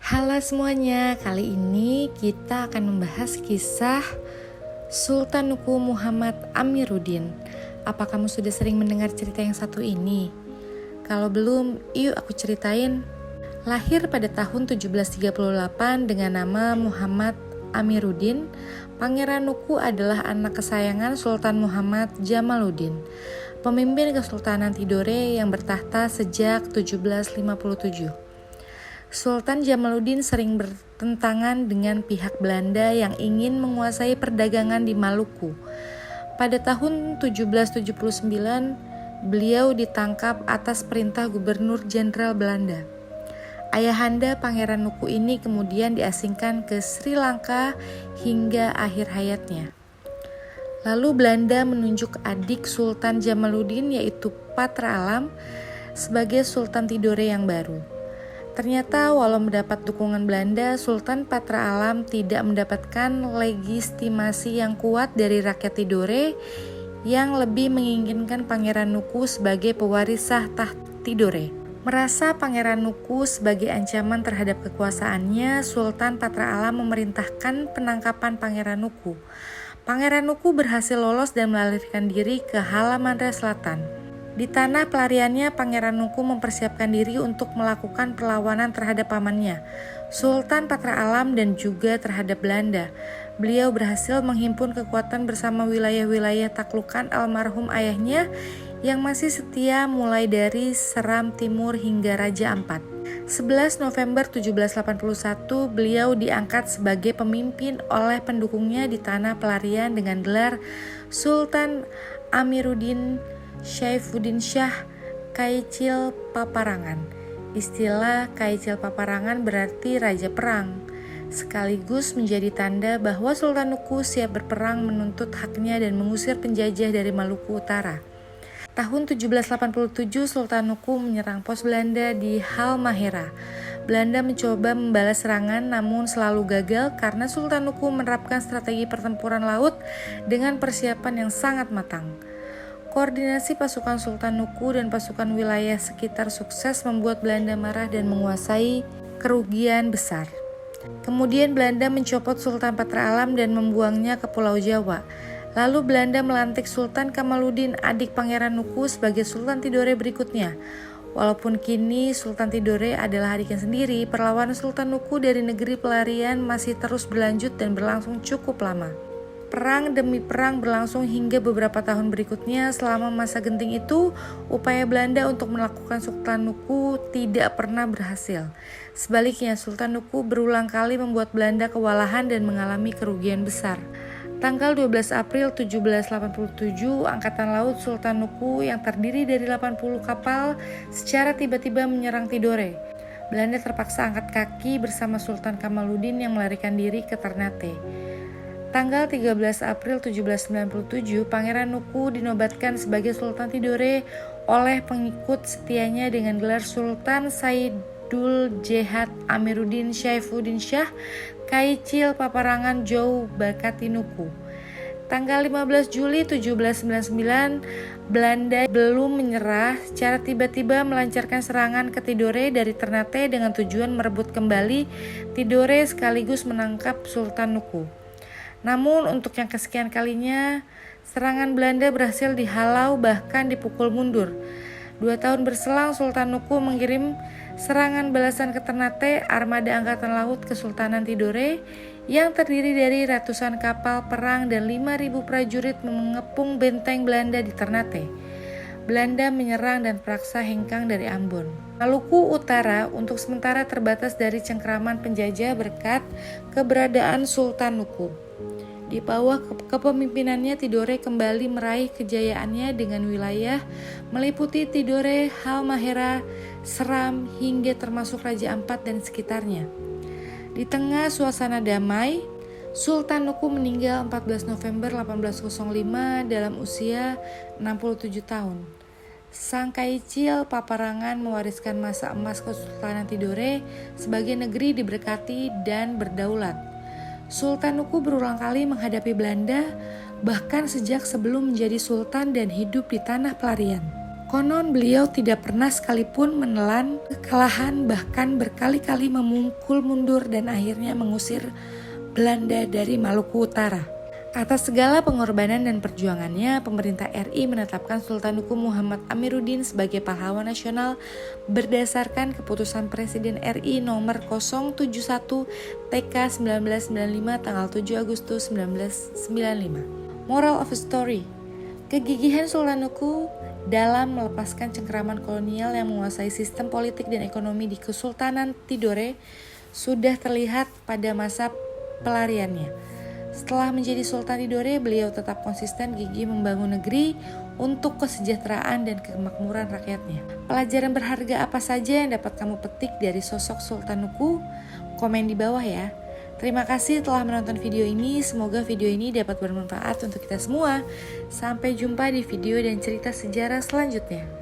Halo semuanya, kali ini kita akan membahas kisah Sultan Nuku Muhammad Amiruddin. Apa kamu sudah sering mendengar cerita yang satu ini? Kalau belum, yuk aku ceritain. Lahir pada tahun 1738 dengan nama Muhammad Amiruddin, Pangeran Nuku adalah anak kesayangan Sultan Muhammad Jamaluddin, pemimpin Kesultanan Tidore yang bertahta sejak 1757. Sultan Jamaluddin sering bertentangan dengan pihak Belanda yang ingin menguasai perdagangan di Maluku. Pada tahun 1779, beliau ditangkap atas perintah Gubernur Jenderal Belanda. Ayahanda Pangeran Nuku ini kemudian diasingkan ke Sri Lanka hingga akhir hayatnya. Lalu Belanda menunjuk adik Sultan Jamaluddin yaitu Patra Alam sebagai Sultan Tidore yang baru. Ternyata walau mendapat dukungan Belanda, Sultan Patra Alam tidak mendapatkan legitimasi yang kuat dari rakyat Tidore yang lebih menginginkan Pangeran Nuku sebagai pewaris sah tahta Tidore. Merasa Pangeran Nuku sebagai ancaman terhadap kekuasaannya, Sultan Patra Alam memerintahkan penangkapan Pangeran Nuku. Pangeran Nuku berhasil lolos dan melarikan diri ke Halamandra Selatan. Di tanah pelariannya, Pangeran Nuku mempersiapkan diri untuk melakukan perlawanan terhadap pamannya, Sultan Patra Alam, dan juga terhadap Belanda. Beliau berhasil menghimpun kekuatan bersama wilayah-wilayah taklukan almarhum ayahnya yang masih setia mulai dari Seram Timur hingga Raja Ampat. 11 November 1781, beliau diangkat sebagai pemimpin oleh pendukungnya di tanah pelarian dengan gelar Sultan Amiruddin Syaifuddin Shah Kaicil Paparangan. Istilah Kaicil Paparangan berarti Raja Perang, sekaligus menjadi tanda bahwa Sultan Nuku siap berperang menuntut haknya dan mengusir penjajah dari Maluku Utara. Tahun 1787, Sultan Nuku menyerang pos Belanda di Halmahera. Belanda mencoba membalas serangan namun selalu gagal karena Sultan Nuku menerapkan strategi pertempuran laut dengan persiapan yang sangat matang. Koordinasi pasukan Sultan Nuku dan pasukan wilayah sekitar sukses membuat Belanda marah dan menguasai kerugian besar. Kemudian Belanda mencopot Sultan Patra Alam dan membuangnya ke Pulau Jawa. Lalu Belanda melantik Sultan Kamaluddin, adik Pangeran Nuku, sebagai Sultan Tidore berikutnya. Walaupun kini Sultan Tidore adalah adiknya sendiri, perlawanan Sultan Nuku dari negeri pelarian masih terus berlanjut dan berlangsung cukup lama. Perang demi perang berlangsung hingga beberapa tahun berikutnya. Selama masa genting itu, upaya Belanda untuk melakukan Sultan Nuku tidak pernah berhasil. Sebaliknya, Sultan Nuku berulang kali membuat Belanda kewalahan dan mengalami kerugian besar. Tanggal 12 April 1787, Angkatan Laut Sultan Nuku yang terdiri dari 80 kapal secara tiba-tiba menyerang Tidore. Belanda terpaksa angkat kaki bersama Sultan Kamaluddin yang melarikan diri ke Ternate. Tanggal 13 April 1797, Pangeran Nuku dinobatkan sebagai Sultan Tidore oleh pengikut setianya dengan gelar Sultan Saidul Jehad Amiruddin Syaifuddin Shah Kaicil Paparangan Jou Bakati Nuku. Tanggal 15 Juli 1799, Belanda belum menyerah, secara tiba-tiba melancarkan serangan ke Tidore dari Ternate dengan tujuan merebut kembali Tidore sekaligus menangkap Sultan Nuku. Namun untuk yang kesekian kalinya, serangan Belanda berhasil dihalau bahkan dipukul mundur. 2 tahun berselang, Sultan Nuku mengirim serangan balasan ke Ternate, armada angkatan laut Kesultanan Tidore yang terdiri dari ratusan kapal perang dan 5.000 prajurit mengepung benteng Belanda di Ternate. Belanda menyerang dan paksa hengkang dari Ambon. Maluku Utara untuk sementara terbatas dari cengkraman penjajah berkat keberadaan Sultan Nuku. Di bawah kepemimpinannya, Tidore kembali meraih kejayaannya dengan wilayah meliputi Tidore, Halmahera, Seram, hingga termasuk Raja Ampat dan sekitarnya. Di tengah suasana damai, Sultan Nuku meninggal 14 November 1805 dalam usia 67 tahun. Sang Kaicil Paparangan mewariskan masa emas Kesultanan Tidore sebagai negeri diberkati dan berdaulat. Sultan Nuku berulang kali menghadapi Belanda, bahkan sejak sebelum menjadi sultan dan hidup di tanah pelarian. Konon beliau tidak pernah sekalipun menelan kekalahan, bahkan berkali-kali memukul mundur dan akhirnya mengusir Belanda dari Maluku Utara. Atas segala pengorbanan dan perjuangannya, pemerintah RI menetapkan Sultan Hukum Muhammad Amiruddin sebagai pahlawan nasional berdasarkan keputusan Presiden RI nomor 071 TK 1995 tanggal 7 Agustus 1995. Moral of the story: kegigihan Sultan Hukum dalam melepaskan cengkeraman kolonial yang menguasai sistem politik dan ekonomi di Kesultanan Tidore sudah terlihat pada masa pelariannya. Setelah menjadi Sultan Tidore, beliau tetap konsisten gigih membangun negeri untuk kesejahteraan dan kemakmuran rakyatnya. Pelajaran berharga apa saja yang dapat kamu petik dari sosok Sultan Nuku? Komen di bawah ya. Terima kasih telah menonton video ini. Semoga video ini dapat bermanfaat untuk kita semua. Sampai jumpa di video dan cerita sejarah selanjutnya.